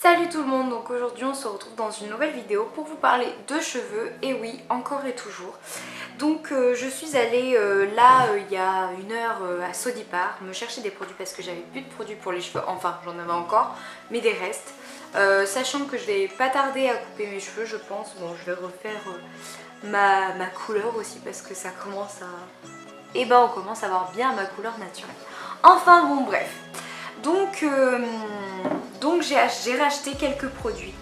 Salut tout le monde, donc aujourd'hui on se retrouve dans une nouvelle vidéo pour vous parler de cheveux, et oui, encore et toujours. Donc je suis allée il y a une heure à Sodipar me chercher des produits parce que j'avais plus de produits pour les cheveux, enfin j'en avais encore, mais des restes. Sachant que je vais pas tarder à couper mes cheveux je pense, bon je vais refaire ma couleur aussi parce que ça commence à... Et ben on commence à avoir bien ma couleur naturelle. Enfin bon bref. Donc j'ai racheté quelques produits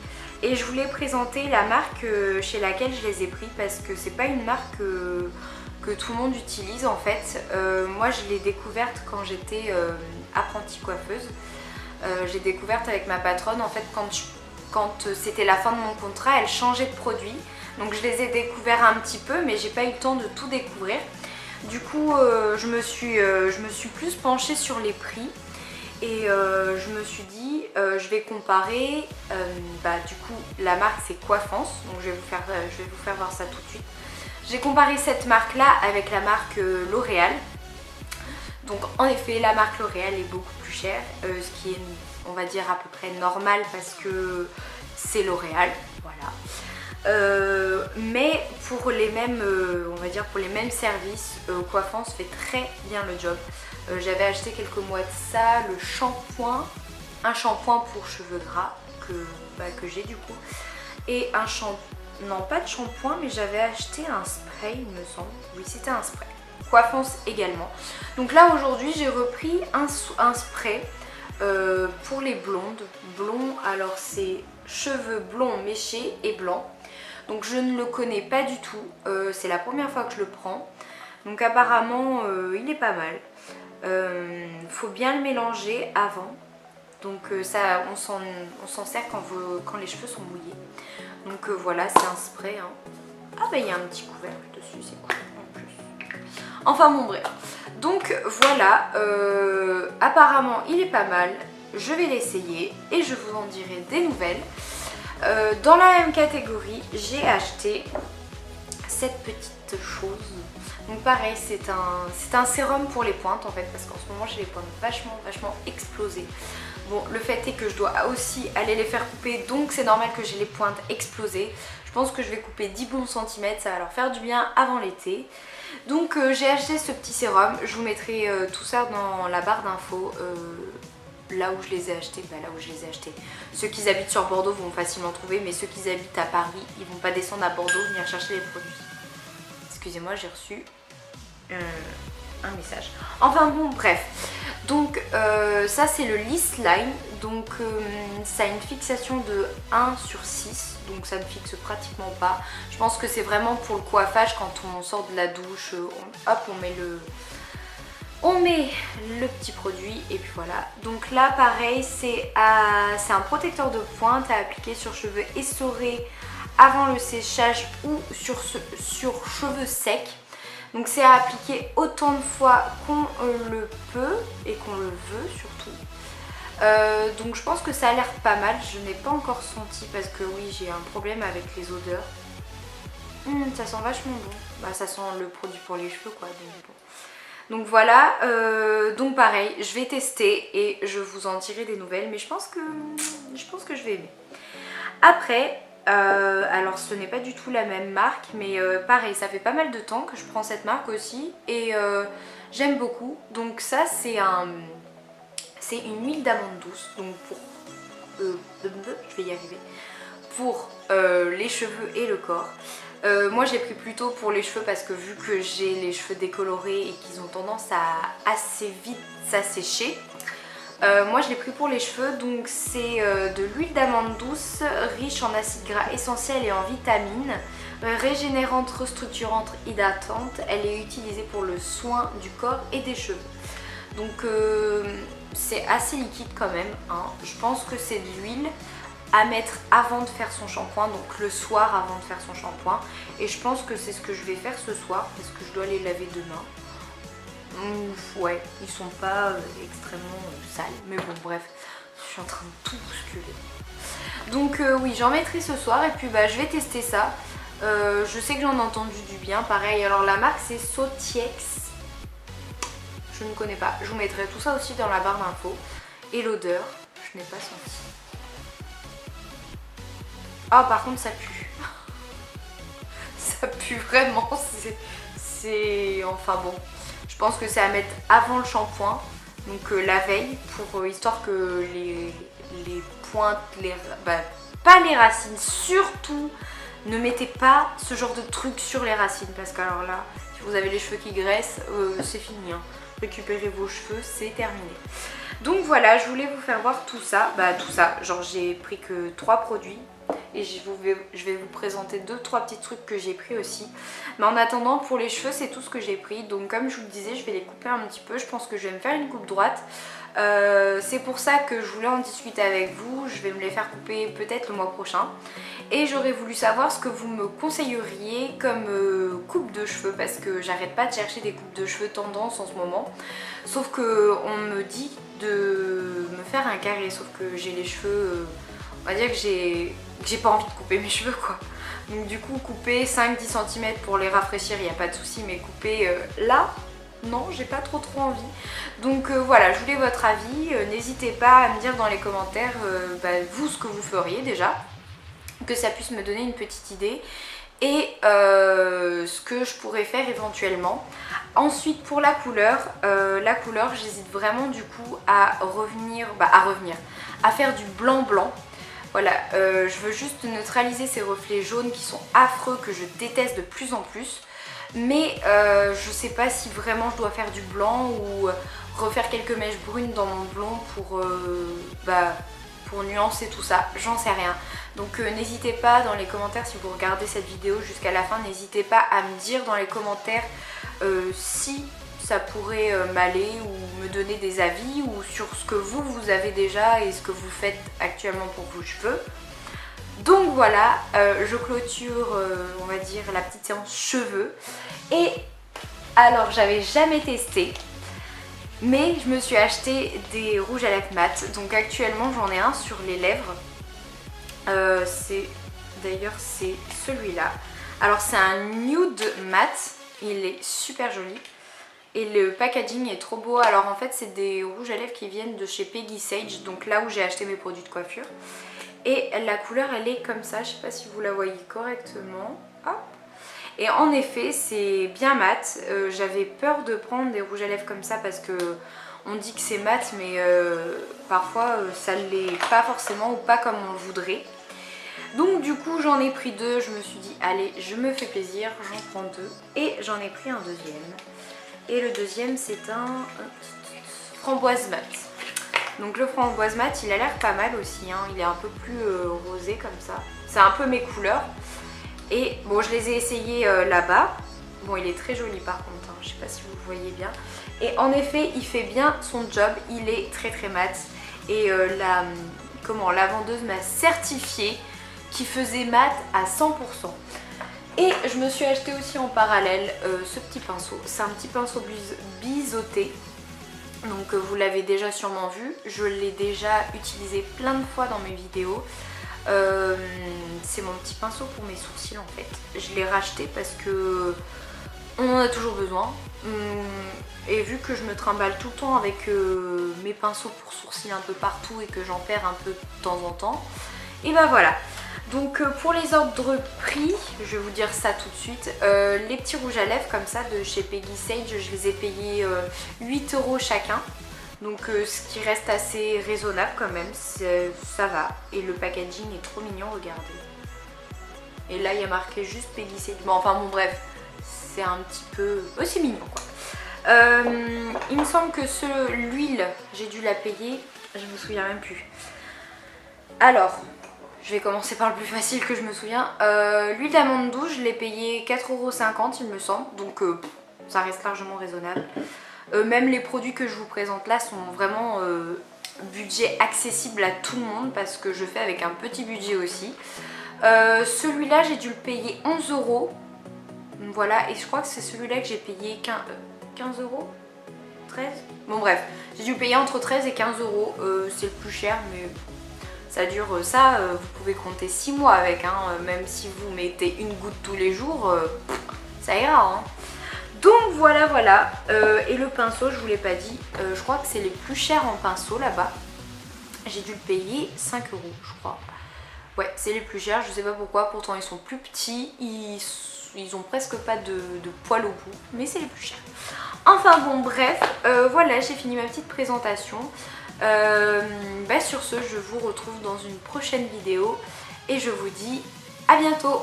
et je voulais présenter la marque chez laquelle je les ai pris parce que c'est pas une marque que tout le monde utilise en fait. Moi je l'ai découverte quand j'étais apprentie coiffeuse. J'ai découverte avec ma patronne en fait quand c'était la fin de mon contrat, elle changeait de produit. Donc je les ai découverts un petit peu mais j'ai pas eu le temps de tout découvrir. Du coup je me suis plus penchée sur les prix. Et je me suis dit, je vais comparer, du coup la marque c'est Coiffance, donc je vais vous faire voir ça tout de suite. J'ai comparé cette marque là avec la marque L'Oréal. Donc en effet la marque L'Oréal est beaucoup plus chère, ce qui est on va dire à peu près normal parce que c'est L'Oréal, voilà. Mais pour les mêmes, on va dire pour les mêmes services, Coiffance fait très bien le job. J'avais acheté quelques mois de ça le shampoing, un shampoing pour cheveux gras que j'ai du coup, et un shampoing, non pas de shampoing mais j'avais acheté un spray il me semble, oui c'était un spray, Coiffance également. Donc là aujourd'hui j'ai repris un spray pour les blondes, blonds, alors c'est cheveux blonds méchés et blancs. Donc je ne le connais pas du tout, c'est la première fois que je le prends, donc apparemment il est pas mal. Faut bien le mélanger avant, donc ça on s'en sert quand les cheveux sont mouillés. Donc voilà, c'est un spray hein. Ah bah il y a un petit couvercle dessus, c'est cool en plus. Enfin bon bref, donc voilà, apparemment il est pas mal, je vais l'essayer et je vous en dirai des nouvelles. Dans la même catégorie j'ai acheté cette petite chose. Donc pareil, c'est un sérum pour les pointes en fait, parce qu'en ce moment j'ai les pointes vachement explosées. Bon, le fait est que je dois aussi aller les faire couper, donc c'est normal que j'ai les pointes explosées. Je pense que je vais couper 10 bons centimètres, ça va leur faire du bien avant l'été. Donc j'ai acheté ce petit sérum, je vous mettrai tout ça dans la barre d'infos. Là où je les ai achetés, là où je les ai achetés. Ceux qui habitent sur Bordeaux vont facilement trouver, mais ceux qui habitent à Paris, ils vont pas descendre à Bordeaux venir chercher les produits. Excusez-moi, j'ai reçu un message. Enfin bon, bref. Donc ça c'est le List Line. Donc ça a une fixation de 1/6. Donc ça ne fixe pratiquement pas. Je pense que c'est vraiment pour le coiffage quand on sort de la douche. On met le petit produit et puis voilà. Donc là pareil, c'est un protecteur de pointe à appliquer sur cheveux essorés avant le séchage ou sur cheveux secs. Donc c'est à appliquer autant de fois qu'on le peut et qu'on le veut surtout. Donc je pense que ça a l'air pas mal, je n'ai pas encore senti parce que oui j'ai un problème avec les odeurs. Ça sent vachement bon, bah ça sent le produit pour les cheveux quoi, donc bon. Donc voilà, donc pareil, je vais tester et je vous en dirai des nouvelles, mais je pense que je vais aimer. Après, alors ce n'est pas du tout la même marque, mais pareil, ça fait pas mal de temps que je prends cette marque aussi et j'aime beaucoup. Donc ça c'est une huile d'amande douce, donc pour je vais y arriver, pour les cheveux et le corps. Moi j'ai pris plutôt pour les cheveux parce que vu que j'ai les cheveux décolorés et qu'ils ont tendance à assez vite s'assécher, moi je l'ai pris pour les cheveux. Donc c'est de l'huile d'amande douce riche en acides gras essentiels et en vitamines, régénérante, restructurante, hydratante. Elle est utilisée pour le soin du corps et des cheveux. Donc c'est assez liquide quand même hein. Je pense que c'est de l'huile à mettre avant de faire son shampoing, donc le soir avant de faire son shampoing. Et je pense que c'est ce que je vais faire ce soir parce que je dois les laver demain. Ouais, ils sont pas extrêmement sales, mais bon bref, je suis en train de tout bousculer. Donc oui, j'en mettrai ce soir et puis bah je vais tester ça. Je sais que j'en ai entendu du bien, pareil. Alors la marque c'est Sotiex, je ne connais pas. Je vous mettrai tout ça aussi dans la barre d'infos. Et l'odeur, je n'ai pas senti. Ah par contre ça pue. Ça pue vraiment, c'est... Enfin bon, je pense que c'est à mettre avant le shampoing, donc la veille, pour histoire que les pointes, pas les racines, surtout ne mettez pas ce genre de truc sur les racines, parce que alors là, si vous avez les cheveux qui graissent, c'est fini, hein. Récupérez vos cheveux, c'est terminé. Donc voilà, je voulais vous faire voir tout ça, genre j'ai pris que 3 produits et je vais vous présenter 2-3 petits trucs que j'ai pris aussi. Mais en attendant, pour les cheveux, c'est tout ce que j'ai pris. Donc comme je vous le disais, je vais les couper un petit peu. Je pense que je vais me faire une coupe droite. C'est pour ça que je voulais en discuter avec vous. Je vais me les faire couper peut-être le mois prochain. Et j'aurais voulu savoir ce que vous me conseilleriez comme coupe de cheveux, parce que j'arrête pas de chercher des coupes de cheveux tendance en ce moment. Sauf que on me dit de me faire un carré, sauf que j'ai les cheveux... on va dire que j'ai pas envie de couper mes cheveux quoi. Donc du coup couper 5-10 cm pour les rafraîchir, il n'y a pas de souci, mais couper là, non, j'ai pas trop envie. Donc voilà, je voulais votre avis. N'hésitez pas à me dire dans les commentaires vous ce que vous feriez déjà, que ça puisse me donner une petite idée. Et ce que je pourrais faire éventuellement. Ensuite pour la couleur j'hésite vraiment du coup à faire du blanc blanc. Voilà, je veux juste neutraliser ces reflets jaunes qui sont affreux, que je déteste de plus en plus. Mais je sais pas si vraiment je dois faire du blanc ou refaire quelques mèches brunes dans mon blond pour nuancer tout ça, j'en sais rien. Donc n'hésitez pas dans les commentaires, si vous regardez cette vidéo jusqu'à la fin, n'hésitez pas à me dire dans les commentaires si ça pourrait m'aller ou me donner des avis, ou sur ce que vous avez déjà et ce que vous faites actuellement pour vos cheveux. Donc voilà, je clôture on va dire la petite séance cheveux. Et alors j'avais jamais testé, mais je me suis acheté des rouges à lèvres mat. Donc actuellement j'en ai un sur les lèvres. D'ailleurs c'est celui-là. Alors c'est un nude mat, il est super joli. Et le packaging est trop beau. Alors en fait c'est des rouges à lèvres qui viennent de chez Peggy Sage, donc là où j'ai acheté mes produits de coiffure. Et la couleur elle est comme ça, je sais pas si vous la voyez correctement. Hop. Et en effet c'est bien mat. J'avais peur de prendre des rouges à lèvres comme ça parce que on dit que c'est mat, mais parfois ça ne l'est pas forcément ou pas comme on le voudrait. Donc du coup j'en ai pris 2, je me suis dit allez je me fais plaisir, j'en prends 2. Et j'en ai pris un deuxième. Et le deuxième c'est un framboise mat. Donc le framboise mat il a l'air pas mal aussi, hein. Il est un peu plus rosé comme ça. C'est un peu mes couleurs. Et bon je les ai essayés là-bas. Bon il est très joli par contre, hein. Je sais pas si vous le voyez bien. Et en effet il fait bien son job, il est très mat. Et la vendeuse m'a certifié qu'il faisait mat à 100%. Et je me suis acheté aussi en parallèle ce petit pinceau. C'est un petit pinceau biseauté. Donc vous l'avez déjà sûrement vu. Je l'ai déjà utilisé plein de fois dans mes vidéos. C'est mon petit pinceau pour mes sourcils en fait. Je l'ai racheté parce que on en a toujours besoin. Et vu que je me trimballe tout le temps avec mes pinceaux pour sourcils un peu partout et que j'en perds un peu de temps en temps, et ben voilà. Donc pour les ordres prix, je vais vous dire ça tout de suite. Les petits rouges à lèvres comme ça de chez Peggy Sage, je les ai payés 8 € chacun. Donc ce qui reste assez raisonnable quand même, ça va. Et le packaging est trop mignon, regardez. Et là il y a marqué juste Peggy Sage. Bon enfin bon bref, c'est un petit peu... Oh, c'est mignon quoi. Il me semble que l'huile, j'ai dû la payer, je me souviens même plus. Alors... je vais commencer par le plus facile que je me souviens. L'huile d'amande douce, je l'ai payé 4,50 € il me semble. Donc ça reste largement raisonnable. Même les produits que je vous présente là sont vraiment budget accessible à tout le monde. Parce que je fais avec un petit budget aussi. Celui-là j'ai dû le payer 11 €. Voilà, et je crois que c'est celui-là que j'ai payé 15 €, 13 €. Bon bref, j'ai dû le payer entre 13 et 15 €. C'est le plus cher mais... ça dure ça, vous pouvez compter 6 mois avec, hein, même si vous mettez une goutte tous les jours, ça ira. Hein. Donc voilà. Et le pinceau, je vous l'ai pas dit, je crois que c'est les plus chers en pinceau là-bas. J'ai dû le payer 5 € je crois. Ouais, c'est les plus chers, je sais pas pourquoi, pourtant ils sont plus petits, ils ont presque pas de poils au bout, mais c'est les plus chers. Enfin bon, bref, voilà, j'ai fini ma petite présentation. Sur ce, je vous retrouve dans une prochaine vidéo et je vous dis à bientôt.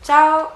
Ciao!